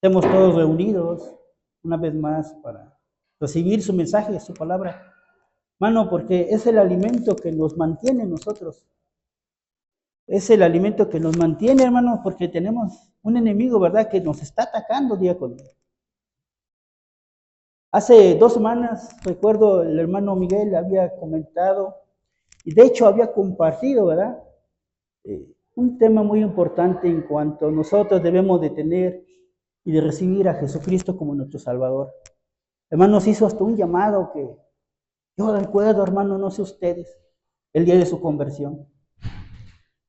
Estemos todos reunidos una vez más para recibir su mensaje, su palabra. Hermano, porque es el alimento que nos mantiene nosotros. Es el alimento que nos mantiene, hermano, porque tenemos un enemigo, ¿verdad?, que nos está atacando día con día. Hace 2 semanas, recuerdo, el hermano Miguel había comentado, y de hecho había compartido, ¿verdad?, un tema muy importante en cuanto nosotros debemos de tener y de recibir a Jesucristo como nuestro Salvador. Hermano, nos hizo hasta un llamado que yo recuerdo, hermano, no sé ustedes, el día de su conversión.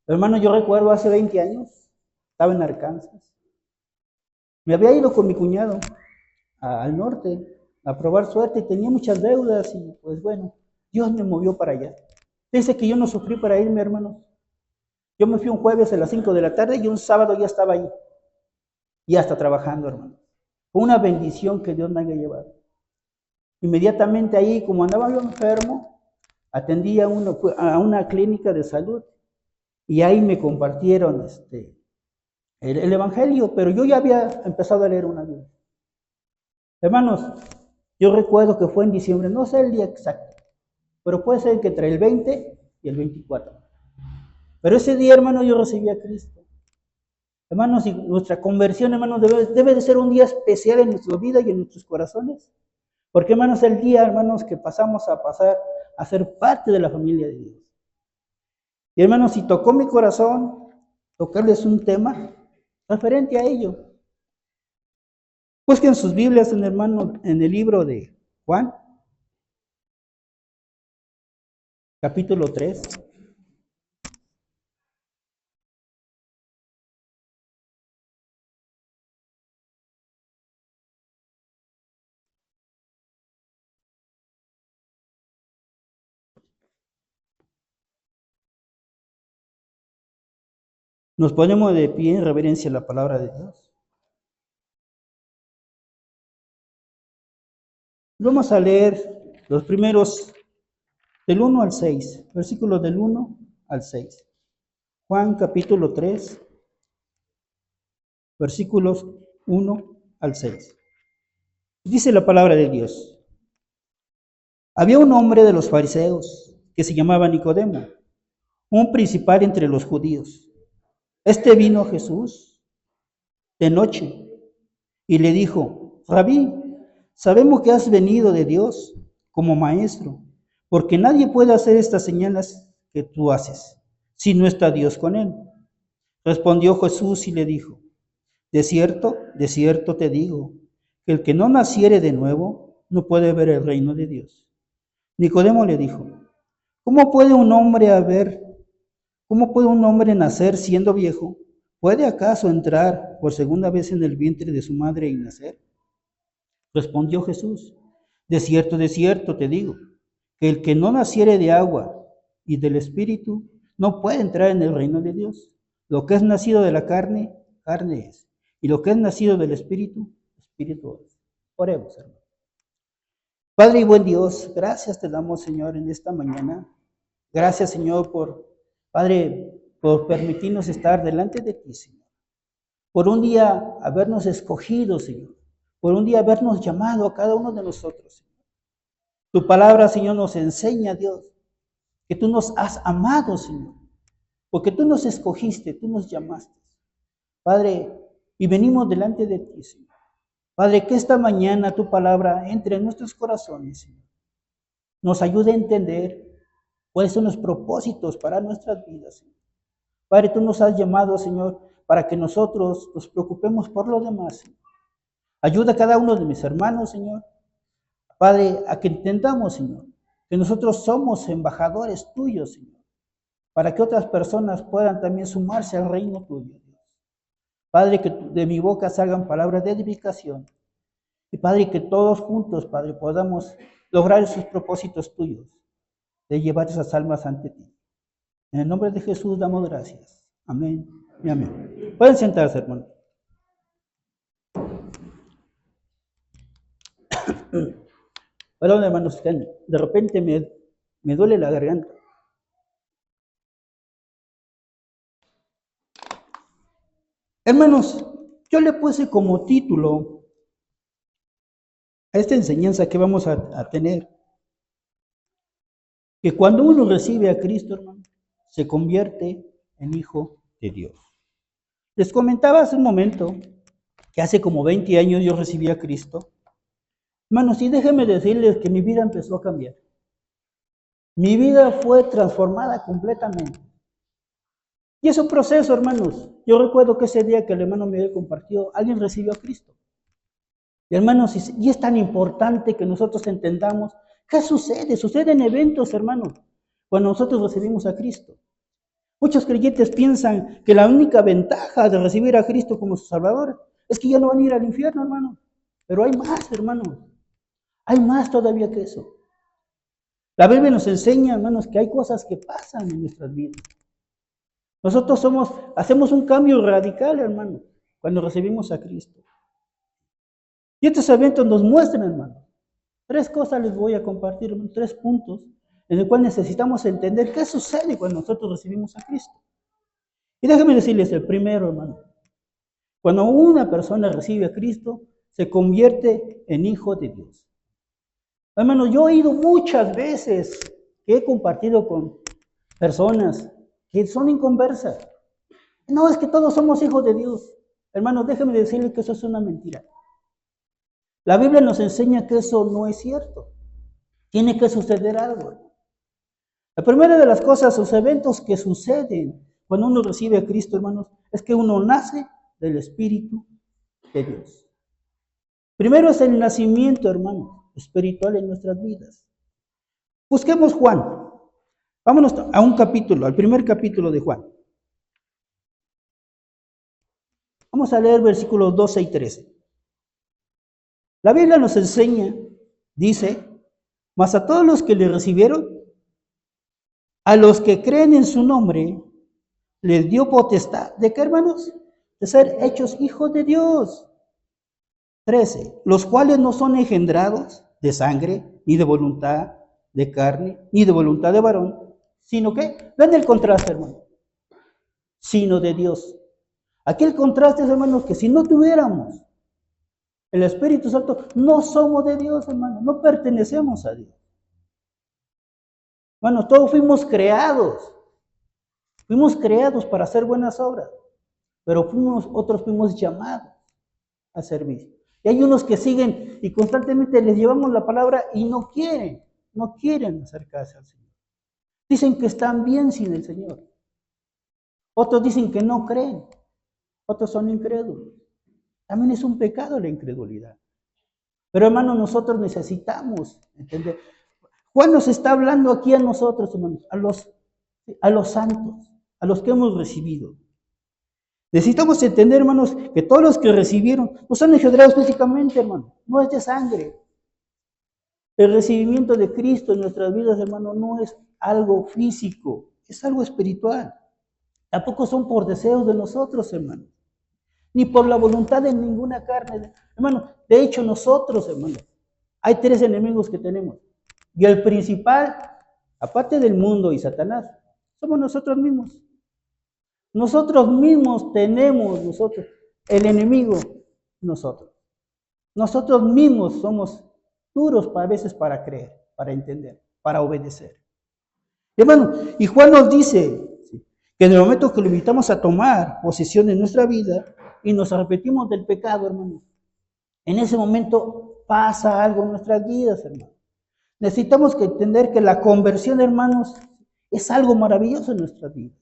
Hermano, yo recuerdo hace 20 años, estaba en Arkansas. Me había ido con mi cuñado al norte a probar suerte y tenía muchas deudas y pues bueno, Dios me movió para allá. Dice que yo no sufrí para irme, hermanos. Yo me fui un jueves a las 5 de la tarde y un sábado ya estaba ahí. Y hasta trabajando, hermano. Fue una bendición que Dios me haya llevado. Inmediatamente ahí, como andaba yo enfermo, atendí a una clínica de salud y ahí me compartieron el Evangelio, pero yo ya había empezado a leer una Biblia. Hermanos, yo recuerdo que fue en diciembre, no sé el día exacto, pero puede ser que entre el 20 y el 24. Pero ese día, hermano, yo recibí a Cristo. Hermanos, y nuestra conversión, hermanos, debe de ser un día especial en nuestra vida y en nuestros corazones. Porque, hermanos, el día, hermanos, que pasamos a ser parte de la familia de Dios. Y, hermanos, si tocó mi corazón tocarles un tema referente a ello. Busquen sus Biblias, hermano, en el libro de Juan, capítulo 3. Nos ponemos de pie en reverencia a la palabra de Dios. Vamos a leer los primeros del 1 al 6, versículos del 1 al 6. Juan capítulo 3, versículos 1 al 6. Dice la palabra de Dios. Había un hombre de los fariseos que se llamaba Nicodemo, un principal entre los judíos. Este vino a Jesús de noche y le dijo: Rabí, sabemos que has venido de Dios como maestro, porque nadie puede hacer estas señales que tú haces si no está Dios con él. Respondió Jesús y le dijo: de cierto te digo, que el que no naciere de nuevo no puede ver el reino de Dios. Nicodemo le dijo: ¿Cómo puede un hombre cómo puede un hombre nacer siendo viejo? ¿Puede acaso entrar por segunda vez en el vientre de su madre y nacer? Respondió Jesús: de cierto te digo, que el que no naciere de agua y del Espíritu no puede entrar en el reino de Dios. Lo que es nacido de la carne, carne es. Y lo que es nacido del Espíritu, Espíritu es. Oremos, hermano. Padre y buen Dios, gracias te damos, Señor, en esta mañana. Gracias, Señor, Padre, por permitirnos estar delante de ti, Señor. Por un día habernos escogido, Señor. Por un día habernos llamado a cada uno de nosotros, Señor. Tu palabra, Señor, nos enseña, Dios, que tú nos has amado, Señor. Porque tú nos escogiste, tú nos llamaste. Padre, y venimos delante de ti, Señor. Padre, que esta mañana tu palabra entre en nuestros corazones, Señor. Nos ayude a entender cuáles son los propósitos para nuestras vidas, Señor. Padre, tú nos has llamado, Señor, para que nosotros nos preocupemos por lo demás, Señor. Ayuda a cada uno de mis hermanos, Señor. Padre, a que entendamos, Señor, que nosotros somos embajadores tuyos, Señor, para que otras personas puedan también sumarse al reino tuyo, Dios. Padre, que de mi boca salgan palabras de edificación. Y Padre, que todos juntos, Padre, podamos lograr esos propósitos tuyos, de llevar esas almas ante ti. En el nombre de Jesús damos gracias. Amén y amén. Pueden sentarse, hermano. Perdón, hermanos, de repente me duele la garganta. Hermanos, Yo le puse como título a esta enseñanza que vamos a tener, que cuando uno recibe a Cristo, hermano, se convierte en hijo de Dios. Les comentaba hace un momento que hace como 20 años yo recibí a Cristo. Hermanos, y déjenme decirles que mi vida empezó a cambiar. Mi vida fue transformada completamente. Y es un proceso, hermanos. Yo recuerdo que ese día que el hermano Miguel compartió, alguien recibió a Cristo. Y hermanos, y es tan importante que nosotros entendamos qué sucede. Suceden eventos, hermanos, cuando nosotros recibimos a Cristo. Muchos creyentes piensan que la única ventaja de recibir a Cristo como su Salvador es que ya no van a ir al infierno, hermanos. Pero hay más, hermanos. Hay más todavía que eso. La Biblia nos enseña, hermanos, que hay cosas que pasan en nuestras vidas. Nosotros hacemos un cambio radical, hermano, cuando recibimos a Cristo. Y estos eventos nos muestran, hermano, 3 cosas les voy a compartir, hermano, 3 puntos en el cual necesitamos entender qué sucede cuando nosotros recibimos a Cristo. Y déjenme decirles el primero, hermano. Cuando una persona recibe a Cristo, se convierte en hijo de Dios. Hermano, yo he ido muchas veces que he compartido con personas que son inconversas. No, es que todos somos hijos de Dios. Hermano, déjeme decirle que eso es una mentira. La Biblia nos enseña que eso no es cierto. Tiene que suceder algo. La primera de las cosas, los eventos que suceden cuando uno recibe a Cristo, hermanos, es que uno nace del Espíritu de Dios. Primero es el nacimiento, hermano, espiritual en nuestras vidas. Busquemos Juan. Vámonos a un capítulo, al primer capítulo de Juan. Vamos a leer versículos 12 y 13. La Biblia nos enseña, dice, mas a todos los que le recibieron, a los que creen en su nombre, les dio potestad. ¿De qué, hermanos? De ser hechos hijos de Dios. 13. Los cuales no son engendrados de sangre, ni de voluntad de carne, ni de voluntad de varón, sino que, ven el contraste, hermano, sino de Dios. Aquí el contraste es, hermanos, que si no tuviéramos el Espíritu Santo, no somos de Dios, hermano, no pertenecemos a Dios. Bueno, todos fuimos creados para hacer buenas obras, pero otros fuimos llamados a servir. Y hay unos que siguen y constantemente les llevamos la palabra y no quieren acercarse al Señor. Dicen que están bien sin el Señor. Otros dicen que no creen. Otros son incrédulos. También es un pecado la incredulidad. Pero hermanos, nosotros necesitamos entender. Juan nos está hablando aquí a nosotros, hermanos, a los santos, a los que hemos recibido. Necesitamos entender, hermanos, que todos los que recibieron no son engendrados físicamente, hermano, no es de sangre. El recibimiento de Cristo en nuestras vidas, hermano, no es algo físico, es algo espiritual. Tampoco son por deseos de nosotros, hermano, ni por la voluntad de ninguna carne. Hermano, de hecho nosotros, hermano, hay 3 enemigos que tenemos. Y el principal, aparte del mundo y Satanás, somos nosotros mismos. Nosotros mismos tenemos, el enemigo, nosotros. Nosotros mismos somos duros a veces para creer, para entender, para obedecer. Hermano, y Juan nos dice que en el momento que lo invitamos a tomar posesión de nuestra vida y nos arrepentimos del pecado, hermano, en ese momento pasa algo en nuestras vidas, hermano. Necesitamos que entender que la conversión, hermanos, es algo maravilloso en nuestras vidas.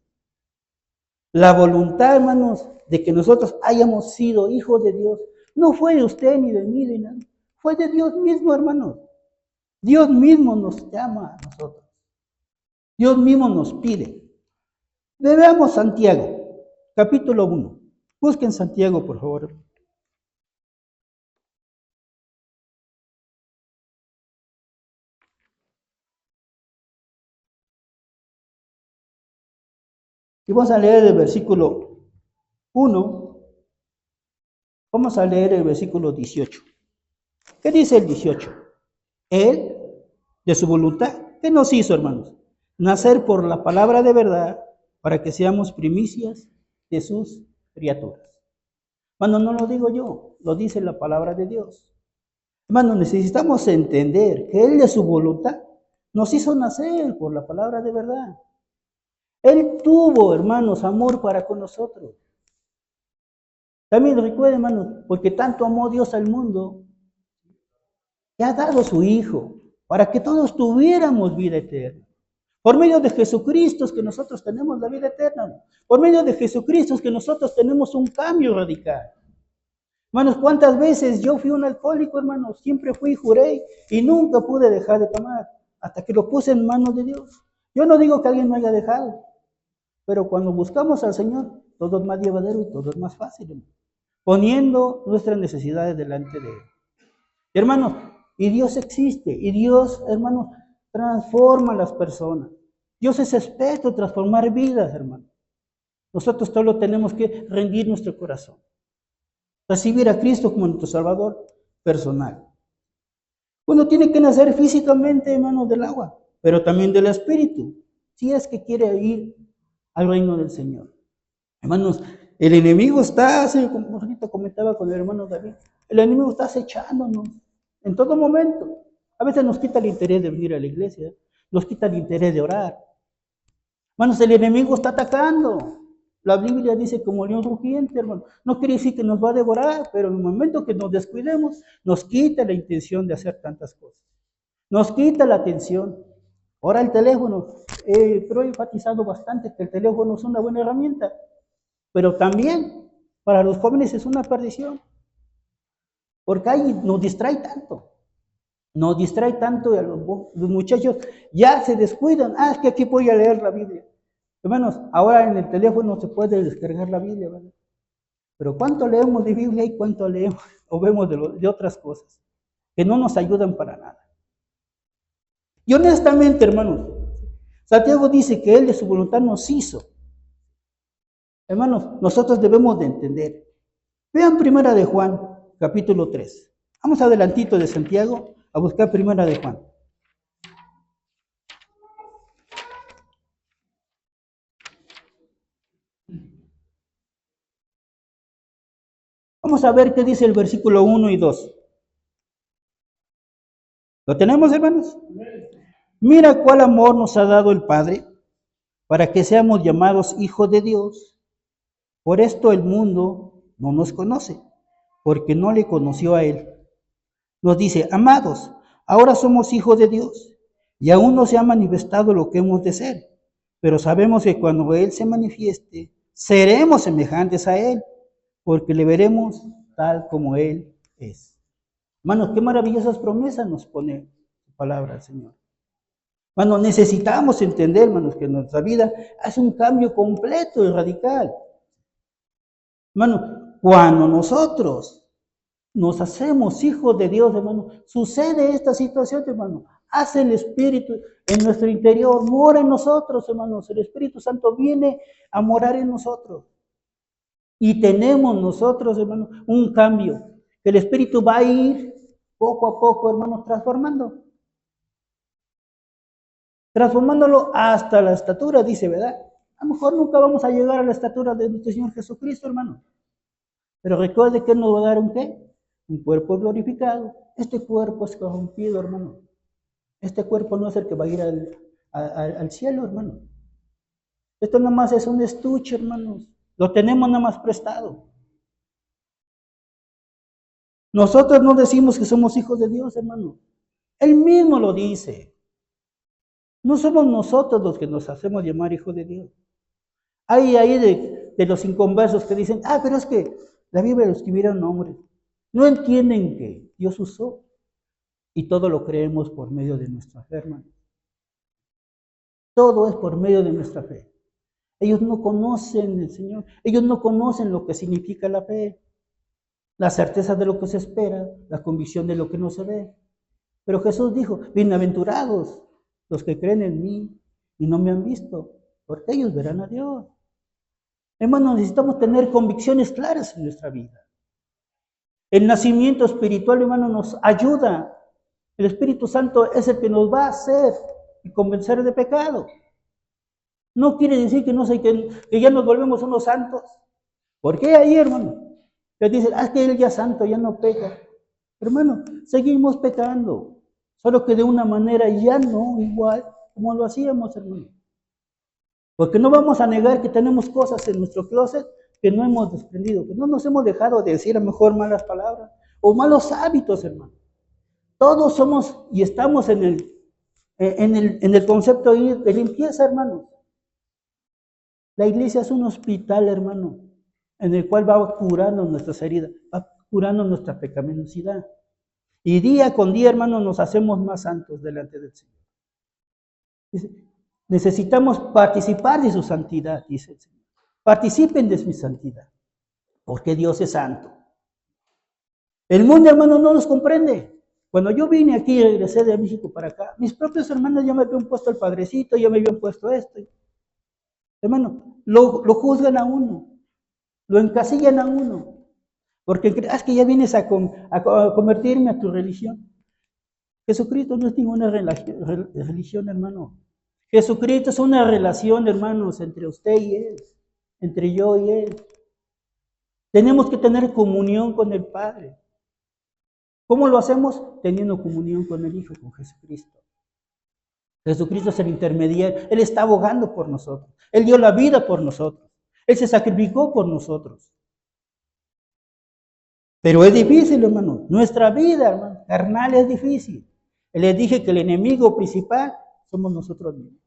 La voluntad, hermanos, de que nosotros hayamos sido hijos de Dios, no fue de usted ni de mí, de nadie. Fue de Dios mismo, hermanos. Dios mismo nos llama a nosotros. Dios mismo nos pide. Veamos Santiago, capítulo 1. Busquen Santiago, por favor. Y vamos a leer el versículo 1. Vamos a leer el versículo 18. ¿Qué dice el 18? Él, de su voluntad, ¿qué nos hizo, hermanos? Nacer por la palabra de verdad para que seamos primicias de sus criaturas. Hermano, no lo digo yo, lo dice la palabra de Dios. Hermano, necesitamos entender que Él de su voluntad nos hizo nacer por la palabra de verdad. Él tuvo, hermanos, amor para con nosotros. También recuerden, hermanos, porque tanto amó Dios al mundo, que ha dado a su Hijo, para que todos tuviéramos vida eterna. Por medio de Jesucristo es que nosotros tenemos la vida eterna. Por medio de Jesucristo es que nosotros tenemos un cambio radical. Hermanos, ¿cuántas veces yo fui un alcohólico, hermanos? Siempre fui, juré, y nunca pude dejar de tomar, hasta que lo puse en manos de Dios. Yo no digo que alguien no haya dejado, pero cuando buscamos al Señor, todo es más llevadero y todo es más fácil, hermano, poniendo nuestras necesidades delante de Él. Hermanos, y Dios existe, y Dios, hermanos, transforma a las personas. Dios es experto en transformar vidas, hermanos. Nosotros solo tenemos que rendir nuestro corazón, recibir a Cristo como nuestro Salvador personal. Uno tiene que nacer físicamente, hermanos, del agua, pero también del Espíritu, si es que quiere ir al reino del Señor. Hermanos, el enemigo está, como ahorita comentaba con el hermano David, el enemigo está acechándonos en todo momento. A veces nos quita el interés de venir a la iglesia, nos quita el interés de orar. Hermanos, el enemigo está atacando. La Biblia dice como león rugiente, hermano. No quiere decir que nos va a devorar, pero en el momento que nos descuidemos, nos quita la intención de hacer tantas cosas. Nos quita la atención. Ahora el teléfono, pero he enfatizado bastante que el teléfono es una buena herramienta, pero también para los jóvenes es una perdición, porque ahí nos distrae tanto y a los muchachos ya se descuidan. Es que aquí voy a leer la Biblia. Hermanos, ahora en el teléfono se puede descargar la Biblia, ¿verdad? Pero ¿cuánto leemos de Biblia y cuánto leemos o vemos de otras cosas que no nos ayudan para nada? Y honestamente, hermanos, Santiago dice que Él de su voluntad nos hizo. Hermanos, nosotros debemos de entender. Vean Primera de Juan, capítulo 3. Vamos adelantito de Santiago a buscar Primera de Juan. Vamos a ver qué dice el versículo 1 y 2. ¿Lo tenemos, hermanos? Mira cuál amor nos ha dado el Padre para que seamos llamados hijos de Dios. Por esto el mundo no nos conoce, porque no le conoció a Él. Nos dice, amados, ahora somos hijos de Dios, y aún no se ha manifestado lo que hemos de ser, pero sabemos que cuando Él se manifieste, seremos semejantes a Él, porque le veremos tal como Él es. Hermanos, qué maravillosas promesas nos pone la palabra del Señor. Hermanos, necesitamos entender, hermanos, que nuestra vida hace un cambio completo y radical. Hermano, cuando nosotros nos hacemos hijos de Dios, hermano, sucede esta situación, hermano. Hace el Espíritu en nuestro interior, mora en nosotros, hermanos. El Espíritu Santo viene a morar en nosotros. Y tenemos nosotros, hermano, un cambio. El Espíritu va a ir poco a poco, hermano, transformándolo hasta la estatura, dice, ¿verdad? A lo mejor nunca vamos a llegar a la estatura de nuestro Señor Jesucristo, hermano. Pero recuerde que Él nos va a dar un ¿qué? Un cuerpo glorificado. Este cuerpo es corrompido, hermano. Este cuerpo no es el que va a ir al cielo, hermano. Esto nada más es un estuche, hermanos. Lo tenemos nada más prestado. Nosotros no decimos que somos hijos de Dios, hermano. Él mismo lo dice. No somos nosotros los que nos hacemos llamar hijos de Dios. Hay ahí de los inconversos que dicen, pero es que la Biblia lo escribieron hombres. No entienden que Dios usó y todo lo creemos por medio de nuestra fe, hermano. Todo es por medio de nuestra fe. Ellos no conocen el Señor, ellos no conocen lo que significa la fe, la certeza de lo que se espera, la convicción de lo que no se ve. Pero Jesús dijo, bienaventurados los que creen en mí y no me han visto, porque ellos verán a Dios. Hermanos, necesitamos tener convicciones claras en nuestra vida. El nacimiento espiritual, hermano, nos ayuda. El Espíritu Santo es el que nos va a hacer y convencer de pecado. No quiere decir que ya nos volvemos unos santos. ¿Por qué ahí, hermano? Que dicen, es que él ya es santo, ya no peca. Hermano, seguimos pecando, solo que de una manera ya no igual como lo hacíamos, hermano. Porque no vamos a negar que tenemos cosas en nuestro closet que no hemos desprendido, que no nos hemos dejado de decir a lo mejor malas palabras o malos hábitos, hermano. Todos somos y estamos en el concepto de limpieza, hermano. La iglesia es un hospital, hermano, en el cual va curando nuestras heridas, va curando nuestra pecaminosidad. Y día con día, hermano, nos hacemos más santos delante del Señor. Dice, necesitamos participar de su santidad, dice el Señor. Participen de mi santidad, porque Dios es santo. El mundo, hermano, no nos comprende. Cuando yo vine aquí y regresé de México para acá, mis propios hermanos ya me habían puesto el padrecito, ya me habían puesto esto. Hermano, lo juzgan a uno, lo encasillan a uno, porque es que ya vienes a convertirme a tu religión. Jesucristo no es ninguna religión, hermano. Jesucristo es una relación, hermanos, entre usted y Él, entre yo y Él. Tenemos que tener comunión con el Padre. ¿Cómo lo hacemos? Teniendo comunión con el Hijo, con Jesucristo. Jesucristo es el intermediario. Él está abogando por nosotros. Él dio la vida por nosotros. Él se sacrificó por nosotros. Pero es difícil, hermano. Nuestra vida, hermano, carnal es difícil. Les dije que el enemigo principal somos nosotros mismos.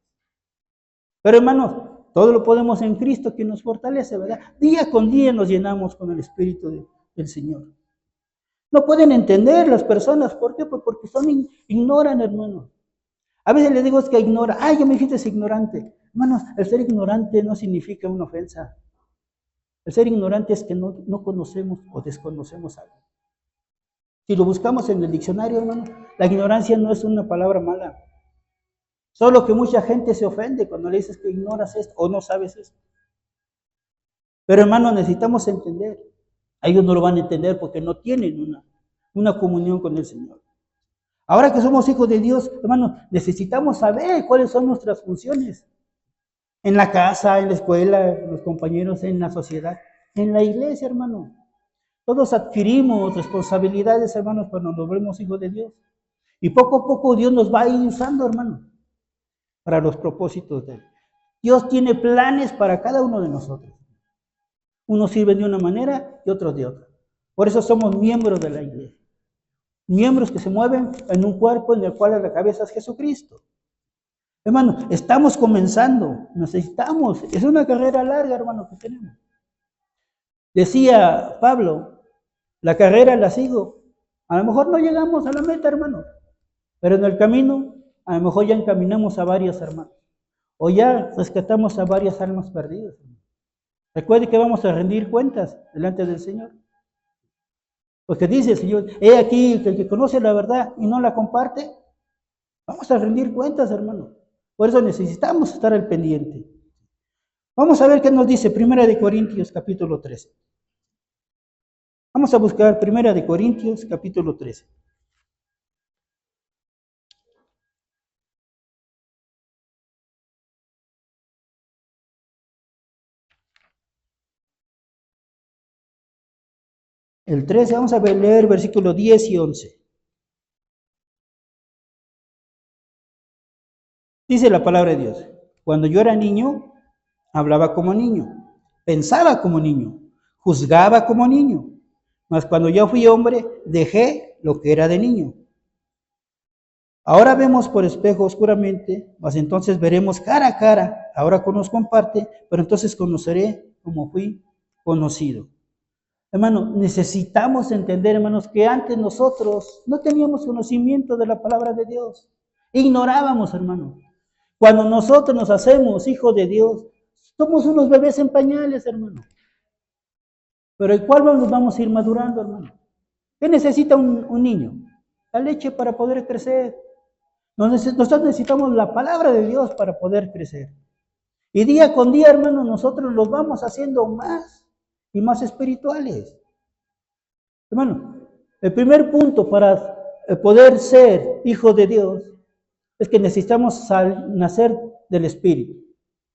Pero, hermanos, todo lo podemos en Cristo que nos fortalece, ¿verdad? Día con día nos llenamos con el Espíritu del Señor. No pueden entender las personas. ¿Por qué? Pues porque ignoran, hermano. A veces les digo es que ignora. Ay, yo me dijiste ignorante. Hermanos, el ser ignorante no significa una ofensa. El ser ignorante es que no conocemos o desconocemos algo. Si lo buscamos en el diccionario, hermano, la ignorancia no es una palabra mala. Solo que mucha gente se ofende cuando le dices que ignoras esto o no sabes esto. Pero, hermano, necesitamos entender. Ellos no lo van a entender porque no tienen una comunión con el Señor. Ahora que somos hijos de Dios, hermano, necesitamos saber cuáles son nuestras funciones. En la casa, en la escuela, los compañeros, en la sociedad, en la iglesia, hermano. Todos adquirimos responsabilidades, hermanos, cuando nos volvemos hijos de Dios. Y poco a poco Dios nos va a ir usando, hermano, para los propósitos de Él. Dios tiene planes para cada uno de nosotros. Unos sirven de una manera y otros de otra. Por eso somos miembros de la iglesia. Miembros que se mueven en un cuerpo en el cual la cabeza es Jesucristo. Hermano, estamos comenzando, necesitamos, es una carrera larga, hermano, que tenemos. Decía Pablo, la carrera la sigo. A lo mejor no llegamos a la meta, hermano, pero en el camino, a lo mejor ya encaminamos a varios hermanos. O ya rescatamos a varias almas perdidas. Recuerde que vamos a rendir cuentas delante del Señor. Porque dice el Señor, he aquí que el que conoce la verdad y no la comparte, vamos a rendir cuentas, hermano. Por eso necesitamos estar al pendiente. Vamos a ver qué nos dice 1 Corintios capítulo 13. Vamos a buscar 1 Corintios capítulo 13. El 13, vamos a leer versículos 10 y 11. Dice la palabra de Dios, cuando yo era niño, hablaba como niño, pensaba como niño, juzgaba como niño, mas cuando ya fui hombre, dejé lo que era de niño. Ahora vemos por espejo oscuramente, mas entonces veremos cara a cara. Ahora conozco en parte, pero entonces conoceré como fui conocido. Hermano, necesitamos entender, hermanos, que antes nosotros no teníamos conocimiento de la palabra de Dios. Ignorábamos, hermano. Cuando nosotros nos hacemos hijos de Dios, somos unos bebés en pañales, hermano. Pero ¿el cuál nos vamos a ir madurando, hermano? ¿Qué necesita un niño? La leche para poder crecer. Nosotros necesitamos la palabra de Dios para poder crecer. Y día con día, hermano, nosotros los vamos haciendo más y más espirituales. Hermano, el primer punto para poder ser hijos de Dios es que necesitamos nacer del Espíritu.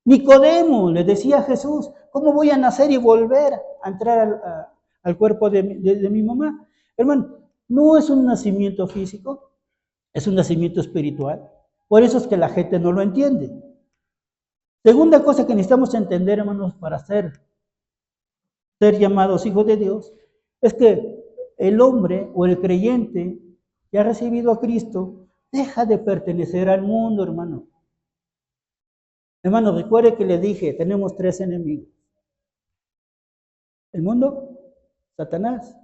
Nicodemo le decía a Jesús, ¿cómo voy a nacer y volver a entrar al cuerpo de mi mamá. Hermano, no es un nacimiento físico, es un nacimiento espiritual. Por eso es que la gente no lo entiende. Segunda cosa que necesitamos entender, hermanos, para ser llamados hijos de Dios, es que el hombre o el creyente que ha recibido a Cristo deja de pertenecer al mundo, hermano. Hermano, recuerde que le dije, tenemos tres enemigos. El mundo, Satanás,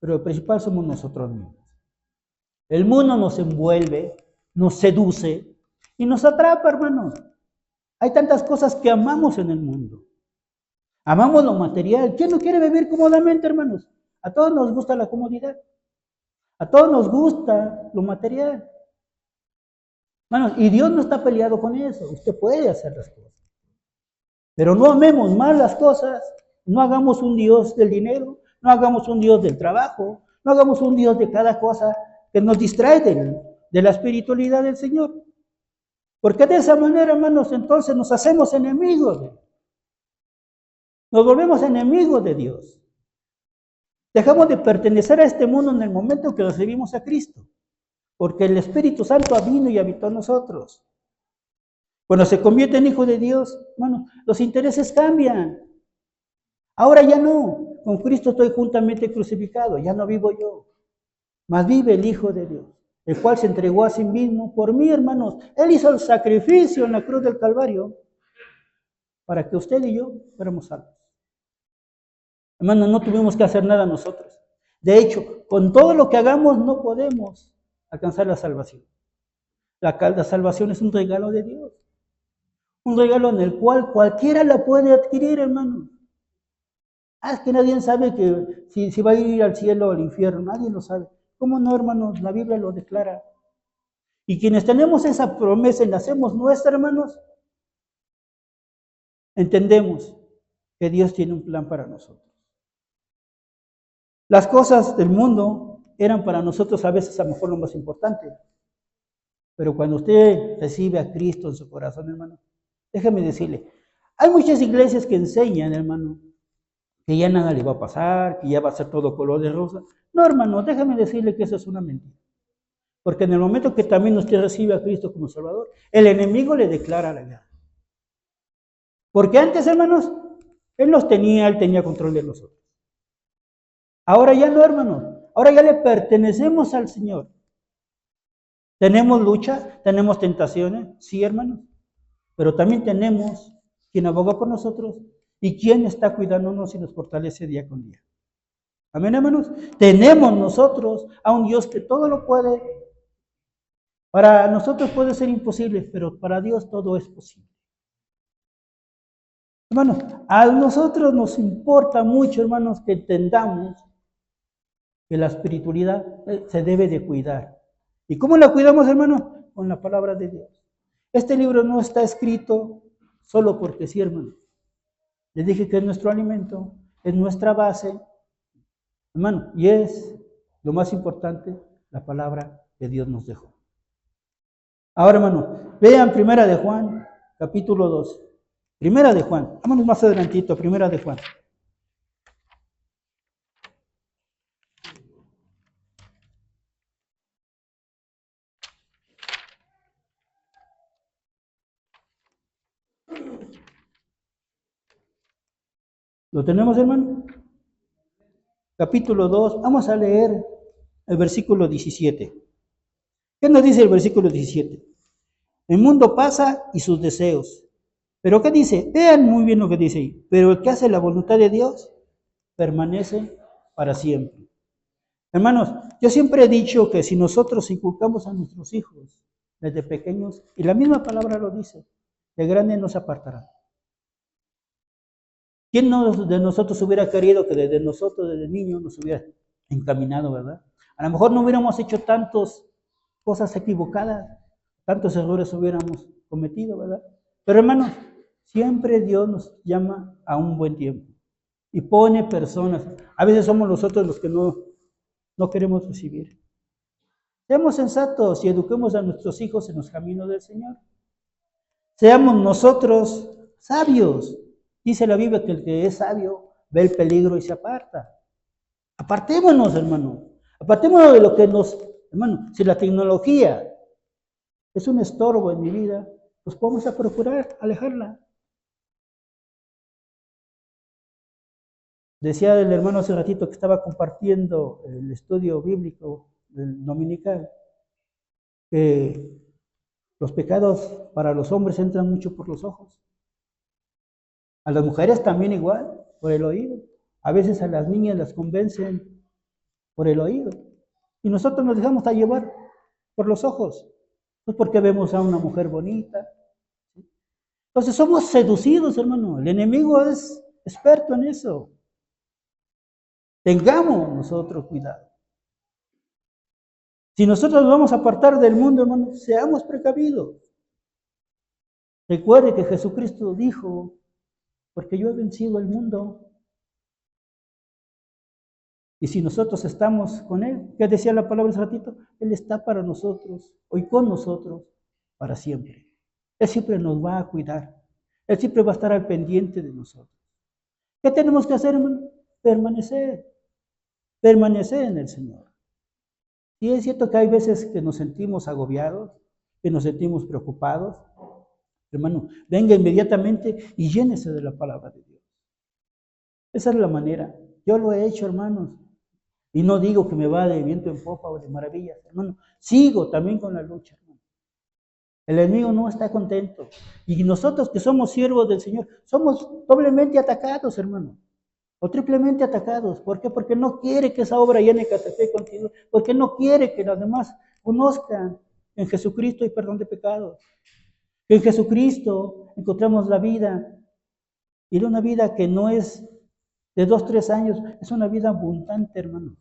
pero el principal somos nosotros mismos. El mundo nos envuelve, nos seduce y nos atrapa, hermanos. Hay tantas cosas que amamos en el mundo. Amamos lo material. ¿Quién no quiere vivir cómodamente, hermanos? A todos nos gusta la comodidad. A todos nos gusta lo material. Hermanos, y Dios no está peleado con eso. Usted puede hacer las cosas. Pero no amemos más las cosas. No hagamos un Dios del dinero. No hagamos un Dios del trabajo. No hagamos un Dios de cada cosa que nos distrae de la espiritualidad del Señor. Porque de esa manera, hermanos, entonces nos hacemos enemigos. Nos volvemos enemigos de Dios. Dejamos de pertenecer a este mundo en el momento que recibimos a Cristo. Porque el Espíritu Santo vino y habitó en nosotros. Cuando se convierte en hijo de Dios, hermano, los intereses cambian. Ahora ya no. Con Cristo estoy juntamente crucificado. Ya no vivo yo. Mas vive el Hijo de Dios, el cual se entregó a sí mismo por mí, hermanos. Él hizo el sacrificio en la cruz del Calvario para que usted y yo fuéramos salvos. Hermanos, no tuvimos que hacer nada nosotros. De hecho, con todo lo que hagamos no podemos alcanzar la salvación. La salvación es un regalo de Dios. Un regalo en el cual cualquiera la puede adquirir, hermano. Es que nadie sabe que si va a ir al cielo o al infierno, nadie lo sabe. ¿Cómo no, hermanos? La Biblia lo declara. Y quienes tenemos esa promesa y la hacemos nuestra, hermanos, entendemos que Dios tiene un plan para nosotros. Las cosas del mundo eran para nosotros a veces a lo mejor lo más importante. Pero cuando usted recibe a Cristo en su corazón, hermano, déjeme decirle, hay muchas iglesias que enseñan, hermano, que ya nada le va a pasar, que ya va a ser todo color de rosa. No, hermano, déjame decirle que eso es una mentira. Porque en el momento que también usted recibe a Cristo como Salvador, el enemigo le declara la guerra. Porque antes, hermanos, Él tenía control de nosotros. Ahora ya no, hermanos, ahora ya le pertenecemos al Señor. ¿Tenemos lucha? ¿Tenemos tentaciones? Sí, hermanos. Pero también tenemos quien aboga por nosotros y quien está cuidándonos y nos fortalece día con día. Amén, hermanos. Tenemos nosotros a un Dios que todo lo puede. Para nosotros puede ser imposible, pero para Dios todo es posible. Hermanos, a nosotros nos importa mucho, hermanos, que entendamos que la espiritualidad se debe de cuidar. ¿Y cómo la cuidamos, hermanos? Con la palabra de Dios. Este libro no está escrito solo porque sí, hermanos. Les dije que es nuestro alimento, es nuestra base, hermano, y es lo más importante, la palabra que Dios nos dejó. Ahora, hermano, vean Primera de Juan, capítulo 2. Primera de Juan, vámonos más adelantito, Primera de Juan. ¿Lo tenemos, hermano? Capítulo 2, vamos a leer el versículo 17. ¿Qué nos dice el versículo 17? El mundo pasa y sus deseos. ¿Pero qué dice? Vean muy bien lo que dice ahí. Pero el que hace la voluntad de Dios permanece para siempre. Hermanos, yo siempre he dicho que si nosotros inculcamos a nuestros hijos desde pequeños, y la misma palabra lo dice, de grande no se apartarán. ¿Quién de nosotros hubiera querido que desde niños, nos hubiera encaminado, verdad? A lo mejor no hubiéramos hecho tantas cosas equivocadas, tantos errores hubiéramos cometido, ¿verdad? Pero hermanos, siempre Dios nos llama a un buen tiempo y pone personas. A veces somos nosotros los que no queremos recibir. Seamos sensatos y eduquemos a nuestros hijos en los caminos del Señor. Seamos nosotros sabios. Dice la Biblia que el que es sabio ve el peligro y se aparta. Apartémonos, hermano. Apartémonos de lo que hermano, si la tecnología es un estorbo en mi vida, pues vamos a procurar alejarla. Decía el hermano hace ratito que estaba compartiendo el estudio bíblico del dominical, que los pecados para los hombres entran mucho por los ojos. A las mujeres también igual, por el oído. A veces a las niñas las convencen por el oído. Y nosotros nos dejamos llevar por los ojos. Pues porque vemos a una mujer bonita. Entonces somos seducidos, hermano. El enemigo es experto en eso. Tengamos nosotros cuidado. Si nosotros nos vamos a apartar del mundo, hermano, seamos precavidos. Recuerde que Jesucristo dijo, porque yo he vencido el mundo. Y si nosotros estamos con Él, ¿qué decía la palabra hace ratito? Él está para nosotros, hoy con nosotros, para siempre. Él siempre nos va a cuidar. Él siempre va a estar al pendiente de nosotros. ¿Qué tenemos que hacer, hermano? Permanecer. Permanecer en el Señor. Y es cierto que hay veces que nos sentimos agobiados, que nos sentimos preocupados. Hermano, venga inmediatamente y llénese de la palabra de Dios. Esa es la manera. Yo lo he hecho, hermanos. Y no digo que me va de viento en popa o de maravillas, hermano. Sigo también con la lucha, hermano. El enemigo no está contento. Y nosotros que somos siervos del Señor, somos doblemente atacados, hermano. O triplemente atacados. ¿Por qué? Porque no quiere que esa obra llene Catepec continúe. Porque no quiere que los demás conozcan en Jesucristo y perdón de pecados. Que en Jesucristo encontramos la vida. Y una vida que no es de 2, 3 años, es una vida abundante, hermano.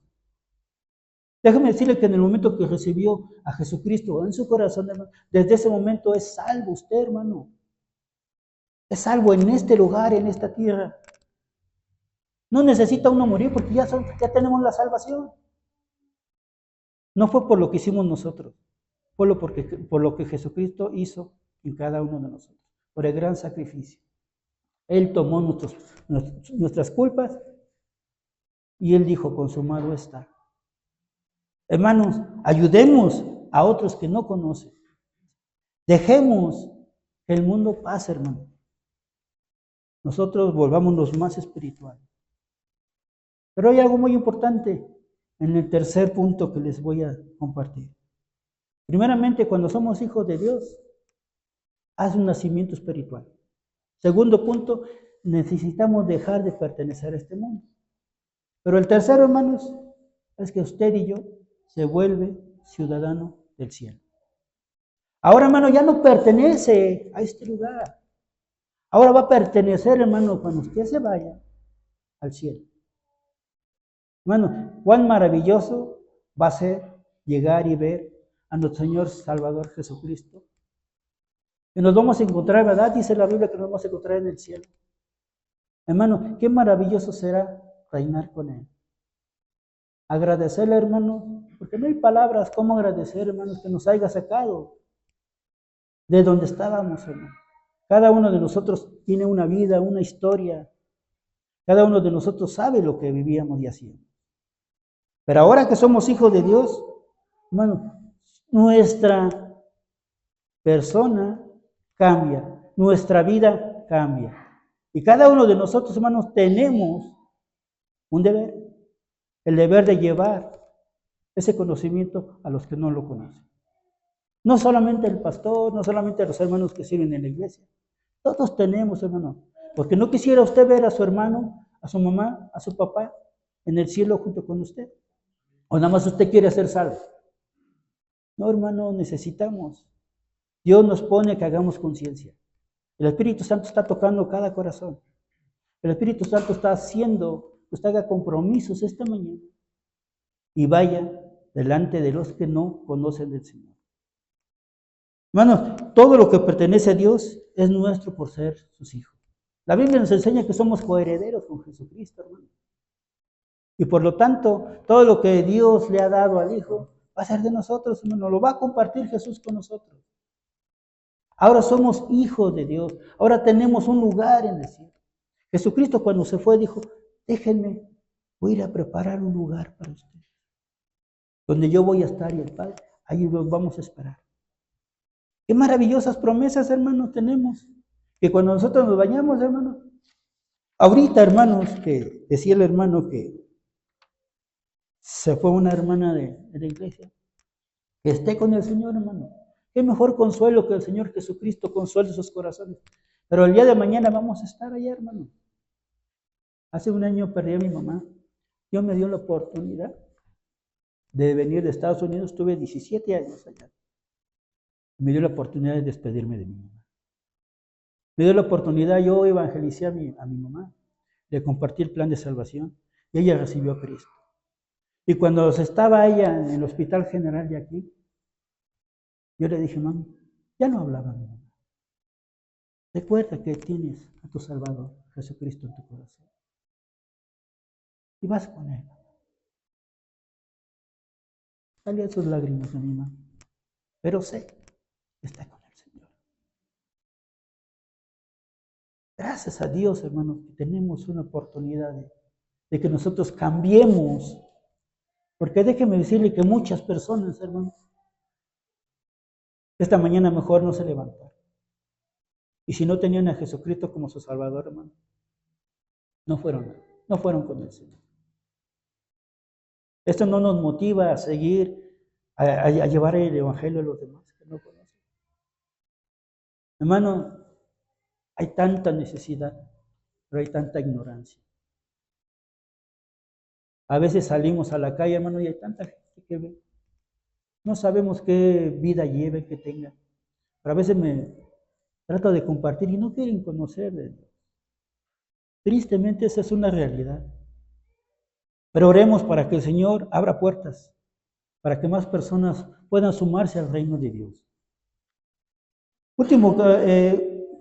Déjame decirle que en el momento que recibió a Jesucristo en su corazón, hermano, desde ese momento es salvo usted, hermano. Es salvo en este lugar, en esta tierra. No necesita uno morir porque ya tenemos la salvación. No fue por lo que hicimos nosotros, fue por lo que Jesucristo hizo en cada uno de nosotros, por el gran sacrificio. Él tomó nuestras culpas y Él dijo, consumado está. Hermanos, ayudemos a otros que no conocen. Dejemos que el mundo pase, hermano. Nosotros volvámonos más espirituales. Pero hay algo muy importante en el tercer punto que les voy a compartir. Primeramente, cuando somos hijos de Dios, hace un nacimiento espiritual. Segundo punto, necesitamos dejar de pertenecer a este mundo. Pero el tercero, hermanos, es que usted y yo se vuelve ciudadano del cielo. Ahora, hermano, ya no pertenece a este lugar. Ahora va a pertenecer, hermano, cuando usted se vaya al cielo. Hermano, cuán maravilloso va a ser llegar y ver a nuestro Señor Salvador Jesucristo. Que nos vamos a encontrar, ¿verdad? Dice la Biblia que nos vamos a encontrar en el cielo. Hermano, qué maravilloso será reinar con Él. Agradecerle, hermano, porque no hay palabras cómo agradecer, hermanos, que nos haya sacado de donde estábamos, hermano. Cada uno de nosotros tiene una vida, una historia. Cada uno de nosotros sabe lo que vivíamos y hacíamos. Pero ahora que somos hijos de Dios, hermano, nuestra persona cambia, nuestra vida cambia. Y cada uno de nosotros, hermanos, tenemos un deber, el deber de llevar ese conocimiento a los que no lo conocen. No solamente el pastor, no solamente los hermanos que sirven en la iglesia. Todos tenemos, hermano. Porque no quisiera usted ver a su hermano, a su mamá, a su papá en el cielo junto con usted. O nada más usted quiere ser salvo. No, hermano, necesitamos. Dios nos pone que hagamos conciencia. El Espíritu Santo está tocando cada corazón. El Espíritu Santo está haciendo que usted haga compromisos esta mañana y vaya delante de los que no conocen del Señor. Hermanos, todo lo que pertenece a Dios es nuestro por ser sus hijos. La Biblia nos enseña que somos coherederos con Jesucristo, hermano. Y por lo tanto, todo lo que Dios le ha dado al Hijo va a ser de nosotros, hermano. Lo va a compartir Jesús con nosotros. Ahora somos hijos de Dios. Ahora tenemos un lugar en el cielo. Jesucristo cuando se fue dijo, déjenme, voy a ir a preparar un lugar para ustedes, donde yo voy a estar y el Padre, ahí los vamos a esperar. Qué maravillosas promesas, hermanos, tenemos. Que cuando nosotros nos bañamos, hermanos, ahorita, hermanos, que decía el hermano que se fue una hermana de la iglesia, que esté con el Señor, hermano. Qué mejor consuelo que el Señor Jesucristo consuele sus corazones. Pero el día de mañana vamos a estar allá, hermano. Hace un año perdí a mi mamá. Dios me dio la oportunidad de venir de Estados Unidos. Tuve 17 años allá. Me dio la oportunidad de despedirme de mi mamá. Me dio la oportunidad, yo evangelicé a mi mamá, de compartir el plan de salvación, y ella recibió a Cristo. Y cuando estaba ella en el Hospital General de aquí, yo le dije, mami, ya no hablaba mi mamá. Recuerda que tienes a tu Salvador, Jesucristo, en tu corazón. Y vas con Él. Salían sus lágrimas de mi mamá. Pero sé que está con el Señor. Gracias a Dios, hermanos, que tenemos una oportunidad de que nosotros cambiemos. Porque déjeme decirle que muchas personas, hermanos, esta mañana mejor no se levantaron. Y si no tenían a Jesucristo como su Salvador, hermano, no fueron con el Señor. Esto no nos motiva a seguir, a llevar el Evangelio a los demás que no conocen. Hermano, hay tanta necesidad, pero hay tanta ignorancia. A veces salimos a la calle, hermano, y hay tanta gente que ve. No sabemos qué vida lleve, que tenga. Pero a veces me trato de compartir y no quieren conocer de Dios. Tristemente esa es una realidad. Pero oremos para que el Señor abra puertas, para que más personas puedan sumarse al reino de Dios. Último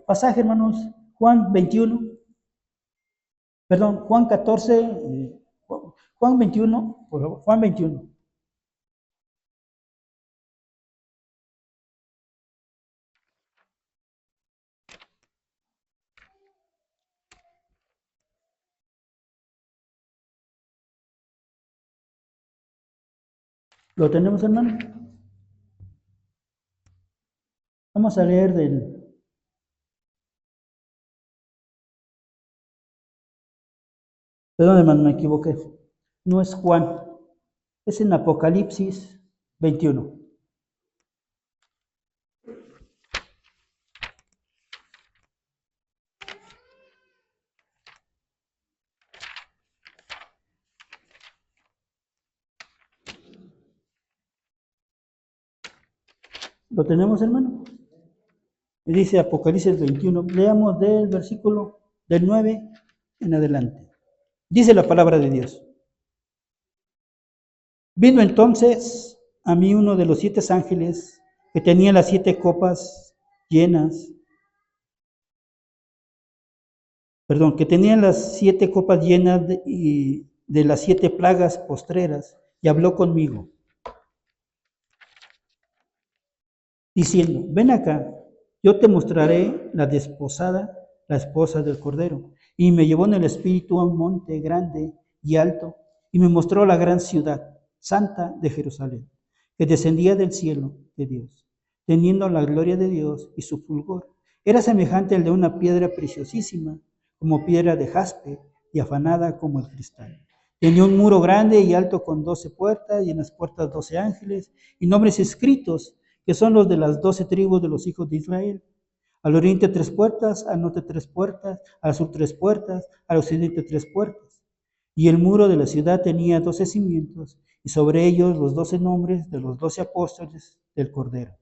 pasaje, hermanos, Juan 21, perdón, Juan 14, Juan 21, por favor, Juan 21. ¿Lo tenemos, hermano? Vamos a leer perdón, hermano, me equivoqué. No es Juan, es en Apocalipsis 21. ¿Lo tenemos, hermano? Y dice Apocalipsis 21. Leamos del versículo del 9 en adelante. Dice la palabra de Dios. Vino entonces a mí uno de los 7 ángeles que tenía las 7 copas llenas, que tenía las 7 copas llenas de las 7 plagas postreras, y habló conmigo, diciendo, ven acá, yo te mostraré la desposada, la esposa del Cordero. Y me llevó en el espíritu a un monte grande y alto, y me mostró la gran ciudad, santa de Jerusalén, que descendía del cielo de Dios, teniendo la gloria de Dios y su fulgor. Era semejante al de una piedra preciosísima, como piedra de jaspe y afanada como el cristal. Tenía un muro grande y alto con 12 puertas, y en las puertas 12 ángeles, y nombres escritos, que son los de las 12 tribus de los hijos de Israel. Al oriente 3 puertas, al norte 3 puertas, al sur 3 puertas, al occidente 3 puertas. Y el muro de la ciudad tenía 12 cimientos, y sobre ellos los 12 nombres de los 12 apóstoles del Cordero.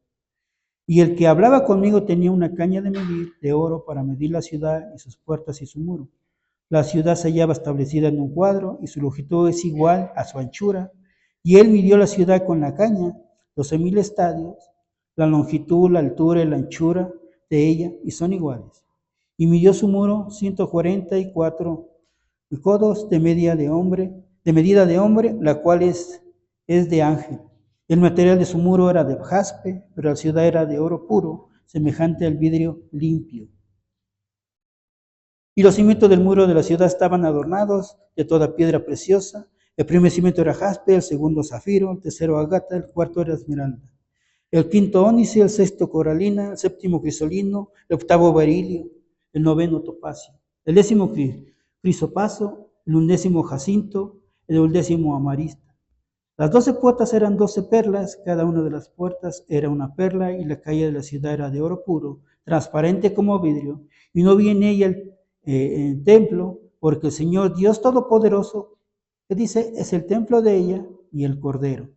Y el que hablaba conmigo tenía una caña de medir de oro para medir la ciudad y sus puertas y su muro. La ciudad se hallaba establecida en un cuadro, y su longitud es igual a su anchura. Y él midió la ciudad con la caña, 12,000 estadios, la longitud, la altura y la anchura de ella, y son iguales. Y midió su muro 144 codos de medida de hombre, la cual es de ángel. El material de su muro era de jaspe, pero la ciudad era de oro puro, semejante al vidrio limpio. Y los cimientos del muro de la ciudad estaban adornados de toda piedra preciosa. El primer cimiento era jaspe, el segundo zafiro, el tercero agata, el cuarto era esmeralda. El quinto ónice, el sexto coralina, el séptimo crisolino, el octavo berilio, el noveno topacio, el décimo crisopaso, el undécimo jacinto, el undécimo amarista. Las 12 puertas eran 12 perlas, cada una de las puertas era una perla, y la calle de la ciudad era de oro puro, transparente como vidrio, y no vi en ella el templo, porque el Señor Dios Todopoderoso, que dice, es el templo de ella y el Cordero.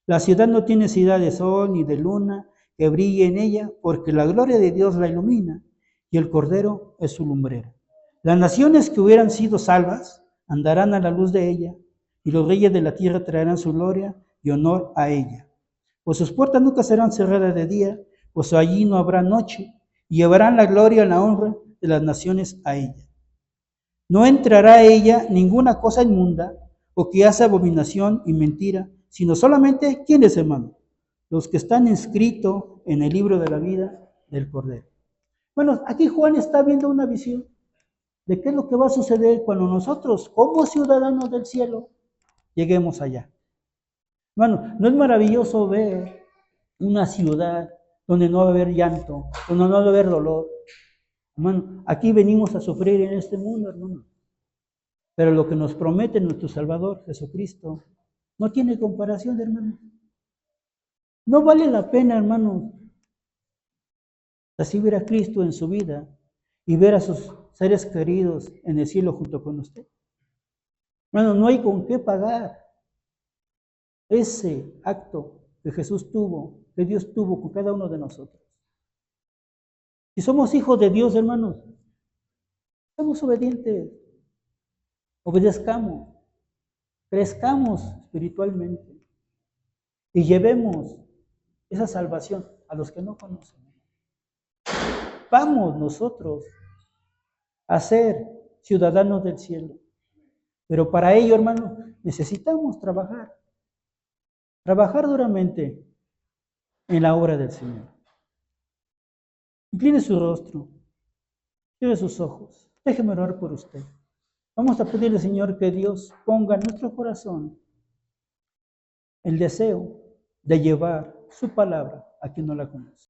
La ciudad no tiene necesidad de sol ni de luna que brille en ella, porque la gloria de Dios la ilumina, y el Cordero es su lumbrera. Las naciones que hubieran sido salvas andarán a la luz de ella, y los reyes de la tierra traerán su gloria y honor a ella. Pues sus puertas nunca serán cerradas de día, pues allí no habrá noche, y llevarán la gloria y la honra de las naciones a ella. No entrará a ella ninguna cosa inmunda, o que hace abominación y mentira, sino solamente, ¿quiénes, hermano? Los que están inscritos en el libro de la vida del Cordero. Bueno, aquí Juan está viendo una visión de qué es lo que va a suceder cuando nosotros, como ciudadanos del cielo, lleguemos allá. Bueno, ¿no es maravilloso ver una ciudad donde no va a haber llanto, donde no va a haber dolor? Hermano, aquí venimos a sufrir en este mundo, hermano. Pero lo que nos promete nuestro Salvador, Jesucristo, no tiene comparación, hermano. No vale la pena, hermano, recibir a Cristo en su vida y ver a sus seres queridos en el cielo junto con usted. Hermano, no hay con qué pagar ese acto que Jesús tuvo, que Dios tuvo con cada uno de nosotros. Si somos hijos de Dios, hermanos, somos obedientes, obedezcamos, crezcamos espiritualmente y llevemos esa salvación a los que no conocen. Vamos nosotros a ser ciudadanos del cielo. Pero para ello, hermanos, necesitamos trabajar duramente en la obra del Señor. Incline su rostro, cierre sus ojos, déjeme orar por usted. Vamos a pedirle, Señor, que Dios ponga en nuestro corazón el deseo de llevar su palabra a quien no la conoce.